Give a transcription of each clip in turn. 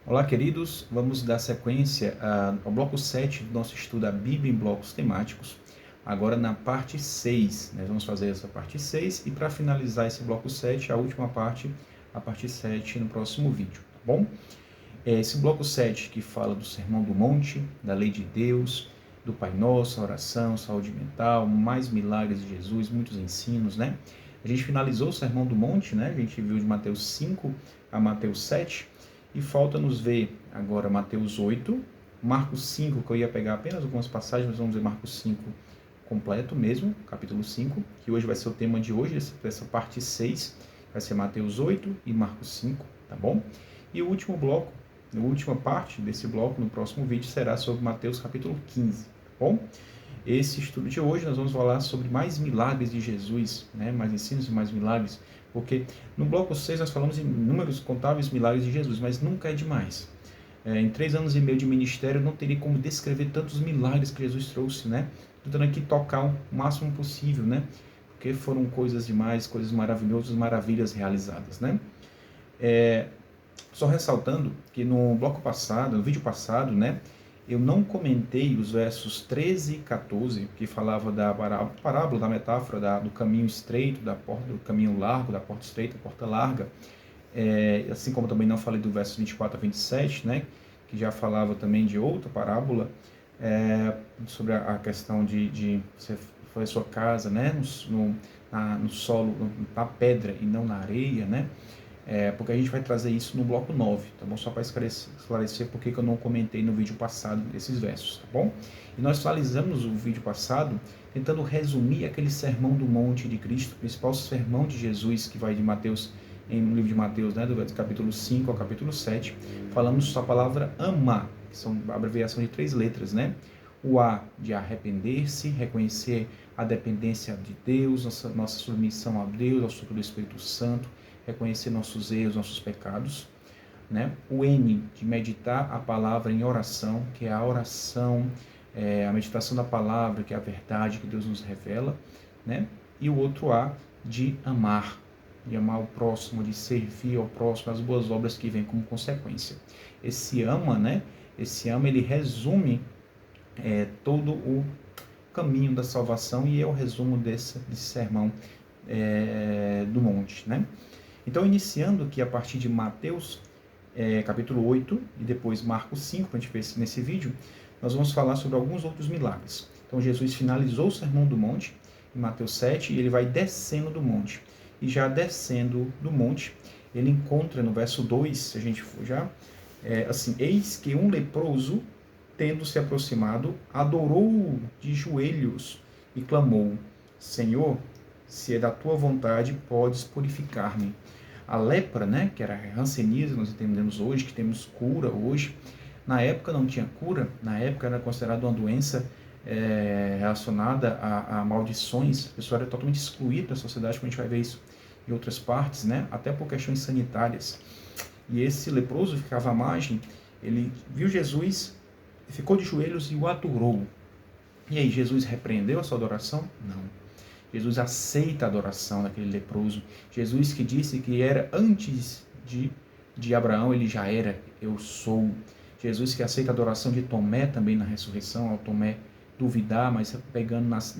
Olá, queridos. Vamos dar sequência ao bloco 7 do nosso estudo da Bíblia em blocos temáticos. Agora na parte 6. Nós vamos fazer essa parte 6 e para finalizar esse bloco 7, a última parte, a parte 7 no próximo vídeo, tá bom? Esse bloco 7 que fala do Sermão do Monte, da Lei de Deus, do Pai Nosso, a oração, saúde mental, mais milagres de Jesus, muitos ensinos, né? A gente finalizou o Sermão do Monte, né? A gente viu de Mateus 5 a Mateus 7 e falta nos ver agora Mateus 8, Marcos 5, que eu ia pegar apenas algumas passagens, mas vamos ver Marcos 5 completo mesmo, capítulo 5, que hoje vai ser o tema de hoje, essa parte 6, vai ser Mateus 8 e Marcos 5, tá bom? E o último bloco, a última parte desse bloco, no próximo vídeo, será sobre Mateus capítulo 15, tá bom? Esse estudo de hoje nós vamos falar sobre mais milagres de Jesus, né? Mais ensinos e mais milagres, porque no bloco 6 nós falamos em inúmeros contáveis milagres de Jesus, mas nunca é demais. Em 3 anos e meio de ministério, não teria como descrever tantos milagres que Jesus trouxe, né? Tentando aqui tocar o máximo possível, né? Porque foram coisas demais, coisas maravilhosas, maravilhas realizadas, né? Só ressaltando que no bloco passado, no vídeo passado, né? Eu não comentei os versos 13 e 14, que falava da parábola, da metáfora do caminho estreito, do caminho largo, da porta estreita, porta larga. Assim como também não falei do verso 24 a 27, né, que já falava também de outra parábola, sobre a questão de você fazer a sua casa, né, no solo, na pedra e não na areia, né? Porque a gente vai trazer isso no bloco 9, tá bom? Só para esclarecer porque que eu não comentei no vídeo passado esses versos, tá bom? E nós finalizamos o vídeo passado tentando resumir aquele sermão do monte de Cristo, o principal sermão de Jesus que vai de Mateus, no livro de Mateus, né, do capítulo 5 ao capítulo 7, falamos só a palavra amar, que são a abreviação de 3 letras, né? O A de arrepender-se, reconhecer a dependência de Deus, nossa submissão a Deus, ao sopro do Espírito Santo, reconhecer nossos erros, nossos pecados, né? O N de meditar a palavra em oração, que é a oração, a meditação da palavra, que é a verdade que Deus nos revela, né? E o outro A de amar o próximo, de servir ao próximo, as boas obras que vêm como consequência. Esse ama, né? Esse ama, ele resume todo o caminho da salvação e é o resumo desse sermão do monte, né? Então, iniciando aqui a partir de Mateus, capítulo 8, e depois Marcos 5, para a gente ver nesse vídeo, nós vamos falar sobre alguns outros milagres. Então, Jesus finalizou o Sermão do Monte, em Mateus 7, e ele vai descendo do monte. E já descendo do monte, ele encontra no verso 2, se a gente for já, assim, eis que um leproso, tendo se aproximado, adorou de joelhos e clamou, Senhor, se é da tua vontade, podes purificar-me. A lepra, né, que era a hanseníase, nós entendemos hoje, que temos cura hoje. Na época não tinha cura, na época era considerada uma doença relacionada a maldições. A pessoa era totalmente excluída da sociedade, como a gente vai ver isso em outras partes, né, até por questões sanitárias. E esse leproso ficava à margem, ele viu Jesus, ficou de joelhos e o adorou. E aí, Jesus repreendeu a sua adoração? Não. Jesus aceita a adoração daquele leproso. Jesus que disse que era antes de Abraão, ele já era, eu sou. Jesus que aceita a adoração de Tomé também na ressurreição, ao Tomé duvidar, mas pegando nas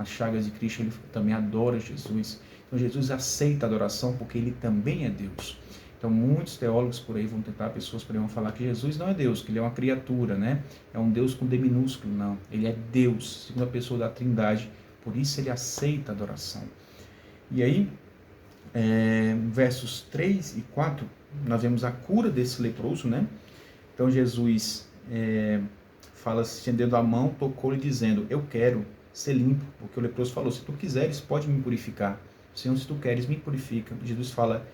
chagas de Cristo, ele também adora Jesus. Então Jesus aceita a adoração porque ele também é Deus. Então muitos teólogos por aí vão tentar, pessoas por aí vão falar que Jesus não é Deus, que ele é uma criatura, né? É um Deus com D minúsculo, não. Ele é Deus, segunda pessoa da Trindade. Por isso ele aceita a adoração. E aí, versos 3 e 4, nós vemos a cura desse leproso, né? Então Jesus fala, estendendo a mão, tocou-lhe dizendo, eu quero ser limpo, porque o leproso falou, se tu quiseres, pode me purificar. Senhor, se tu queres, me purifica. Jesus fala,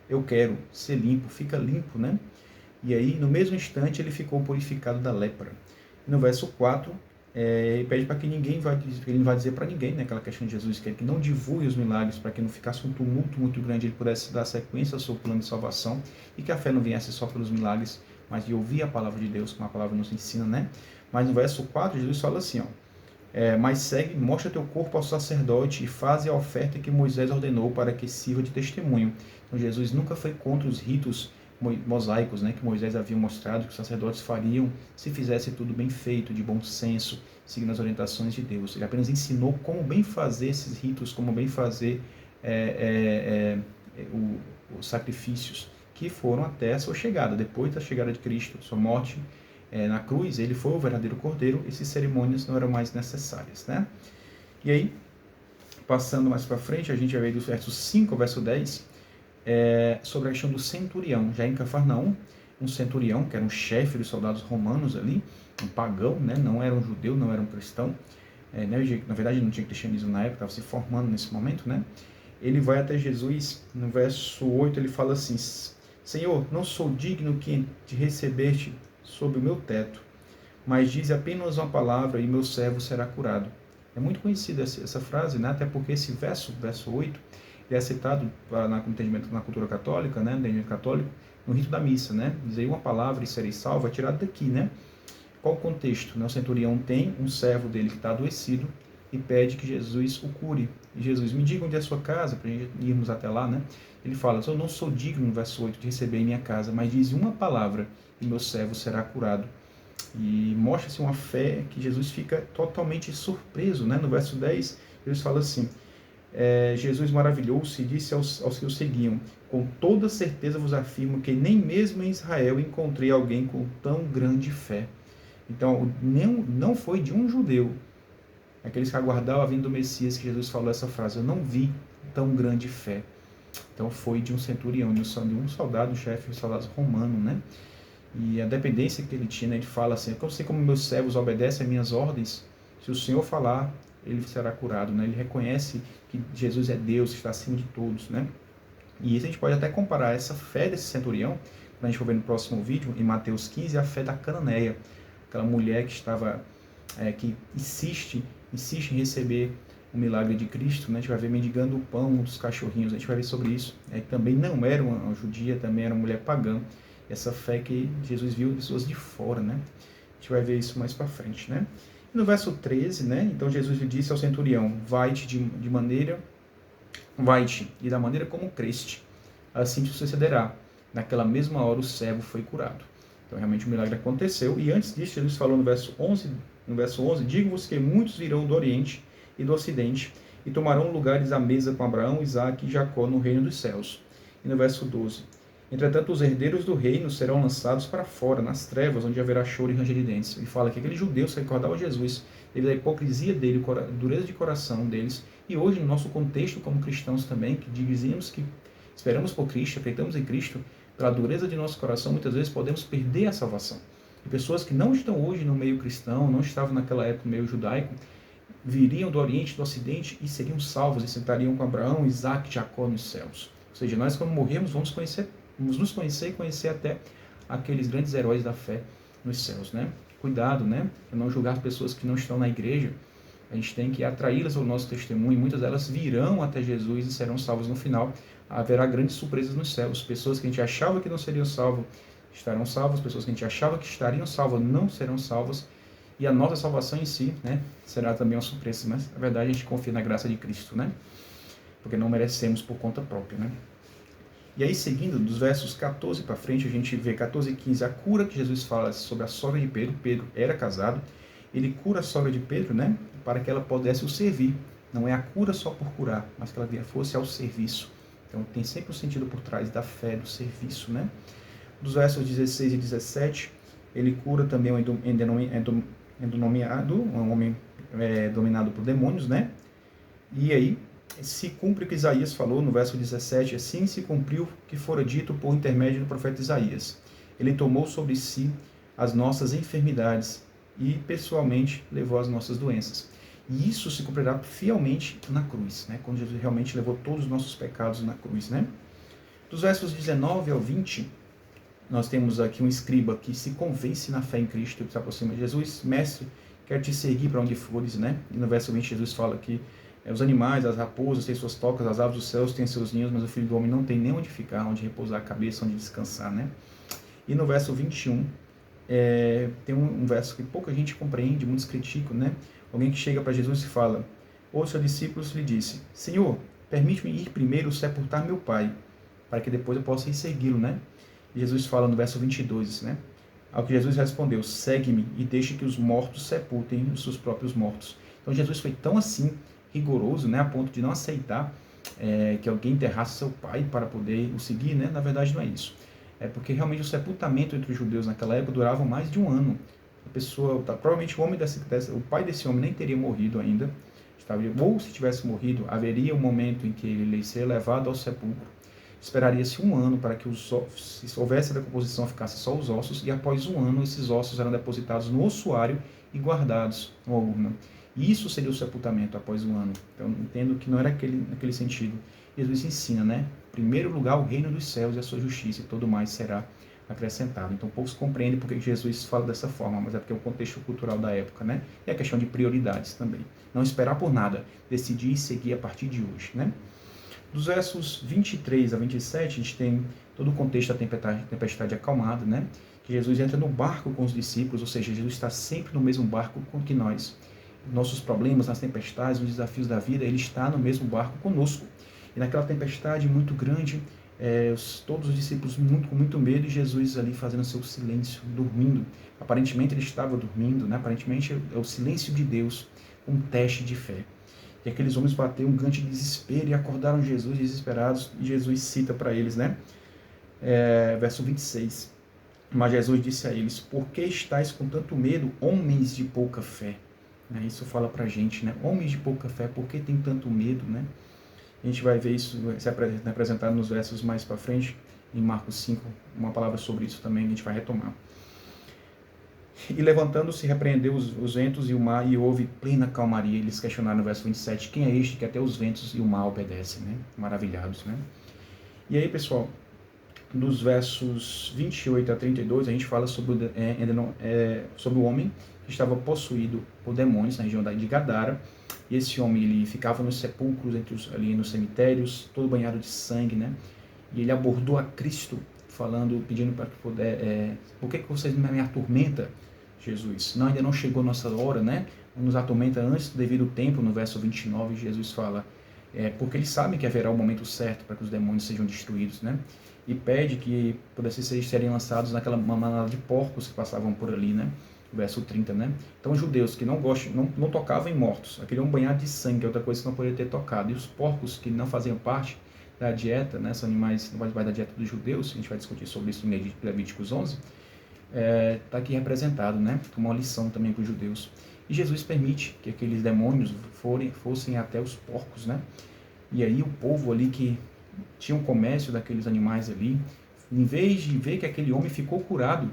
eu quero ser limpo, fica limpo, né? E aí, no mesmo instante, ele ficou purificado da lepra. E no verso 4, ele pede para que ele não vai dizer para ninguém, né, aquela questão de Jesus, que não divulgue os milagres, para que não ficasse um tumulto muito grande, ele pudesse dar sequência ao seu plano de salvação, e que a fé não viesse só pelos milagres, mas de ouvir a palavra de Deus, como a palavra nos ensina, né? Mas no verso 4, Jesus fala assim, mas segue, mostra teu corpo ao sacerdote e faze a oferta que Moisés ordenou para que sirva de testemunho. Então Jesus nunca foi contra os ritos mosaicos, né, que Moisés havia mostrado que os sacerdotes fariam se fizesse tudo bem feito, de bom senso, seguindo as orientações de Deus. Ele apenas ensinou como bem fazer esses ritos, como bem fazer os sacrifícios que foram até a sua chegada. Depois da chegada de Cristo, sua morte na cruz, ele foi o verdadeiro cordeiro, essas cerimônias não eram mais necessárias, né? E aí, passando mais para frente, a gente vai ver do verso 5 ao verso 10, sobre a questão do centurião. Já em Cafarnaum, um centurião, que era um chefe dos soldados romanos ali, um pagão, né? Não era um judeu, não era um cristão, na verdade não tinha cristianismo na época, estava se formando nesse momento, né? Ele vai até Jesus, no verso 8 ele fala assim: Senhor, não sou digno de receber-te sob o meu teto, mas dize apenas uma palavra e meu servo será curado. É muito conhecida essa frase, né? Até porque esse verso 8, ele é citado na cultura católica, né? No entendimento católico, no rito da missa, né? Diz aí uma palavra e sereis salvo, é tirado daqui, né? Qual o contexto? Né? O centurião tem um servo dele que está adoecido e pede que Jesus o cure. E Jesus, me diga onde é a sua casa, para irmos até lá, né? Ele fala: eu não sou digno, no verso 8, de receber em minha casa, mas diz uma palavra e meu servo será curado. E mostra-se uma fé que Jesus fica totalmente surpreso, né? No verso 10, Jesus fala assim: Jesus maravilhou-se e disse aos que o seguiam: com toda certeza vos afirmo que nem mesmo em Israel encontrei alguém com tão grande fé. Então, não foi de um judeu, aqueles que aguardavam a vinda do Messias, que Jesus falou essa frase: eu não vi tão grande fé. Então foi de um centurião, de um soldado, um chefe de soldados romano, né? E a dependência que ele tinha, né? Ele fala assim: eu sei como meus servos obedecem às minhas ordens, se o Senhor falar, ele será curado, né? Ele reconhece que Jesus é Deus, que está acima de todos, né? E isso a gente pode até comparar essa fé desse centurião, quando a gente for ver no próximo vídeo, em Mateus 15, a fé da cananeia, aquela mulher que estava, que insiste em receber o milagre de Cristo, né? A gente vai ver mendigando o pão dos cachorrinhos, a gente vai ver sobre isso. Também não era uma judia, também era uma mulher pagã. Essa fé que Jesus viu pessoas de fora, né? A gente vai ver isso mais para frente, né? E no verso 13, né? Então Jesus lhe disse ao centurião: vai-te e da maneira como creste, assim te sucederá. Naquela mesma hora o servo foi curado. Então realmente o milagre aconteceu. E antes disso, Jesus falou no verso 11, digo-vos que muitos virão do Oriente e do Ocidente e tomarão lugares à mesa com Abraão, Isaque e Jacó no reino dos céus. E no verso 12, entretanto os herdeiros do reino serão lançados para fora, nas trevas, onde haverá choro e ranger de dentes. Ele fala que aqueles judeus que recordavam Jesus, devido à hipocrisia dele, dureza de coração deles, e hoje no nosso contexto como cristãos também, que dizemos que esperamos por Cristo, acreditamos em Cristo, pela dureza de nosso coração, muitas vezes podemos perder a salvação. E pessoas que não estão hoje no meio cristão, não estavam naquela época no meio judaico, viriam do Oriente, do Ocidente e seriam salvos, e sentariam com Abraão, Isaque e Jacó nos céus. Ou seja, nós quando morrermos vamos nos conhecer e conhecer até aqueles grandes heróis da fé nos céus, né? Cuidado, né? Para não julgar pessoas que não estão na igreja. A gente tem que atraí-las ao nosso testemunho, e muitas delas virão até Jesus e serão salvas no final. Haverá grandes surpresas nos céus. Pessoas que a gente achava que não seriam salvas estarão salvas, pessoas que a gente achava que estariam salvas não serão salvas, e a nossa salvação em si, né, será também uma surpresa, mas na verdade a gente confia na graça de Cristo, né? Porque não merecemos por conta própria, né? E aí, seguindo, dos versos 14 para frente, a gente vê 14 e 15, a cura que Jesus fala sobre a sogra de Pedro. Pedro era casado, ele cura a sogra de Pedro, né, para que ela pudesse o servir. Não é a cura só por curar, mas que ela fosse ao serviço. Então tem sempre um sentido por trás da fé, do serviço, né? Dos versos 16 e 17, ele cura também um endemoniado, um homem dominado por demônios, né? E aí se cumpre o que Isaías falou no verso 17, assim se cumpriu o que fora dito por intermédio do profeta Isaías. Ele tomou sobre si as nossas enfermidades e pessoalmente levou as nossas doenças. E isso se cumprirá fielmente na cruz, né? Quando Jesus realmente levou todos os nossos pecados na cruz, né? Dos versos 19 ao 20, nós temos aqui um escriba que se convence na fé em Cristo, que se aproxima de Jesus: mestre, quero te seguir para onde fores, né? E no verso 20 Jesus fala que os animais, as raposas têm suas tocas, as aves dos céus têm seus ninhos, mas o Filho do Homem não tem nem onde ficar, onde repousar a cabeça, onde descansar, né? E no verso 21, tem um verso que pouca gente compreende, muitos criticam, né? Alguém que chega para Jesus e fala: os seus discípulos lhe disse: Senhor, permite-me ir primeiro sepultar meu pai, para que depois eu possa ir segui-lo, né? Jesus fala no verso 22, né? Ao que Jesus respondeu: segue-me e deixe que os mortos sepultem os seus próprios mortos. Então Jesus foi tão assim rigoroso, né, a ponto de não aceitar que alguém enterrasse seu pai para poder o seguir, né? Na verdade não é isso. É porque realmente o sepultamento entre os judeus naquela época durava mais de um ano. A pessoa, provavelmente o pai desse homem nem teria morrido ainda, ou se tivesse morrido, haveria um momento em que ele seria levado ao sepulcro. Esperaria-se um ano para que se houvesse a decomposição, ficasse só os ossos, e após um ano esses ossos eram depositados no ossuário e guardados numa urna. E isso seria o sepultamento após um ano. Então, entendo que não era naquele sentido. Jesus ensina, né? Em primeiro lugar, o reino dos céus e a sua justiça, e todo mais será acrescentado. Então, poucos compreendem porque Jesus fala dessa forma, mas é porque é o contexto cultural da época, né? E a questão de prioridades também. Não esperar por nada, decidir e seguir a partir de hoje, né? Dos versos 23 a 27, a gente tem todo o contexto da tempestade acalmada, né? Que Jesus entra no barco com os discípulos, ou seja, Jesus está sempre no mesmo barco com que nós. Nossos problemas, nas tempestades, nos desafios da vida, ele está no mesmo barco conosco. E naquela tempestade muito grande, todos os discípulos com muito medo, e Jesus ali fazendo seu silêncio, dormindo. Aparentemente ele estava dormindo, né? Aparentemente é o silêncio de Deus, um teste de fé. E aqueles homens bateram um grande desespero e acordaram Jesus desesperados, e Jesus cita para eles, né? Verso 26. Mas Jesus disse a eles: por que estáis com tanto medo, homens de pouca fé? Isso fala para a gente, né? Homens de pouca fé, por que tem tanto medo, né? A gente vai ver isso se apresentado nos versos mais para frente, em Marcos 5, uma palavra sobre isso também, a gente vai retomar. E levantando-se, repreendeu os ventos e o mar, e houve plena calmaria. Eles questionaram no verso 27, quem é este que até os ventos e o mar obedecem, né? Maravilhados, né? E aí, pessoal, dos versos 28 a 32, a gente fala sobre o homem que estava possuído por demônios na região de Gadara. E esse homem, ele ficava nos sepulcros, ali nos cemitérios, todo banhado de sangue, né? E ele abordou a Cristo, pedindo para que puder, por que vocês me atormentam, Jesus? Não, ainda não chegou a nossa hora, né? Nos atormenta antes do devido tempo, no verso 29, Jesus fala, porque eles sabem que haverá o momento certo para que os demônios sejam destruídos, né? E pede que pudessem serem lançados naquela manada de porcos que passavam por ali, né? Verso 30, né? Então, os judeus que não tocavam em mortos, aquele um banhado de sangue, outra coisa que não poderia ter tocado, e os porcos que não faziam parte da dieta, né? São animais não fazem parte da dieta dos judeus, a gente vai discutir sobre isso em Levíticos 11, está aqui representado, né? Como uma lição também para os judeus. E Jesus permite que aqueles demônios fossem até os porcos, né? E aí o povo ali que tinha um comércio daqueles animais ali, em vez de ver que aquele homem ficou curado,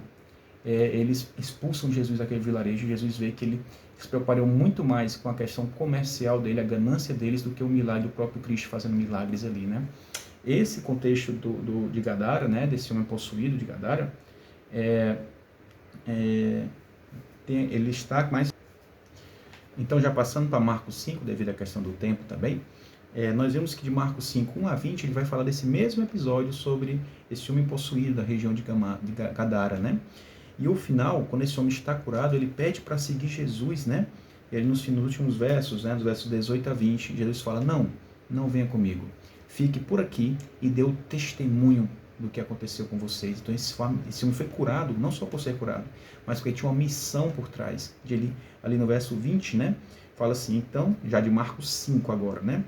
eles expulsam Jesus daquele vilarejo. Jesus vê que ele se preocupou muito mais com a questão comercial dele, a ganância deles, do que o milagre do próprio Cristo fazendo milagres ali, né? Esse contexto de Gadara, né, desse homem possuído de Gadara, ele está mais... Então, já passando para Marcos 5, devido à questão do tempo também, nós vemos que de Marcos 5, 1 a 20, ele vai falar desse mesmo episódio sobre esse homem possuído da região de Gadara, né? E o final, quando esse homem está curado, ele pede para seguir Jesus, né? E aí nos últimos versos, né, dos versos 18 a 20, Jesus fala, não venha comigo, fique por aqui e dê o testemunho do que aconteceu com vocês. Então esse homem foi curado, não só por ser curado, mas porque tinha uma missão por trás. Ali no verso 20, né, fala assim, então, já de Marcos 5 agora, né?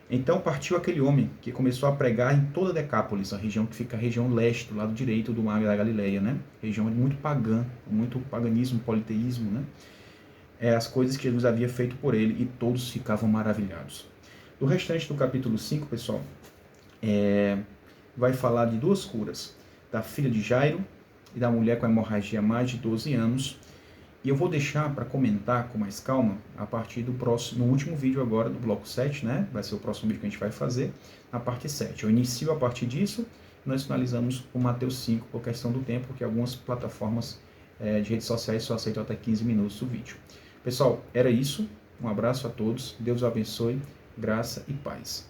Então partiu aquele homem que começou a pregar em toda Decápolis, a região que fica a região leste, do lado direito do mar da Galileia, né? Região muito pagã, muito paganismo, politeísmo, né? As coisas que Jesus havia feito por ele, e todos ficavam maravilhados. Do restante do capítulo 5, pessoal, vai falar de duas curas, da filha de Jairo e da mulher com hemorragia há mais de 12 anos. E eu vou deixar para comentar com mais calma a partir no último vídeo agora, do bloco 7, né? Vai ser o próximo vídeo que a gente vai fazer, na parte 7. Eu inicio a partir disso, nós finalizamos com Mateus 5, por questão do tempo, porque algumas plataformas de redes sociais só aceitam até 15 minutos do vídeo. Pessoal, era isso. Um abraço a todos. Deus abençoe. Graça e paz.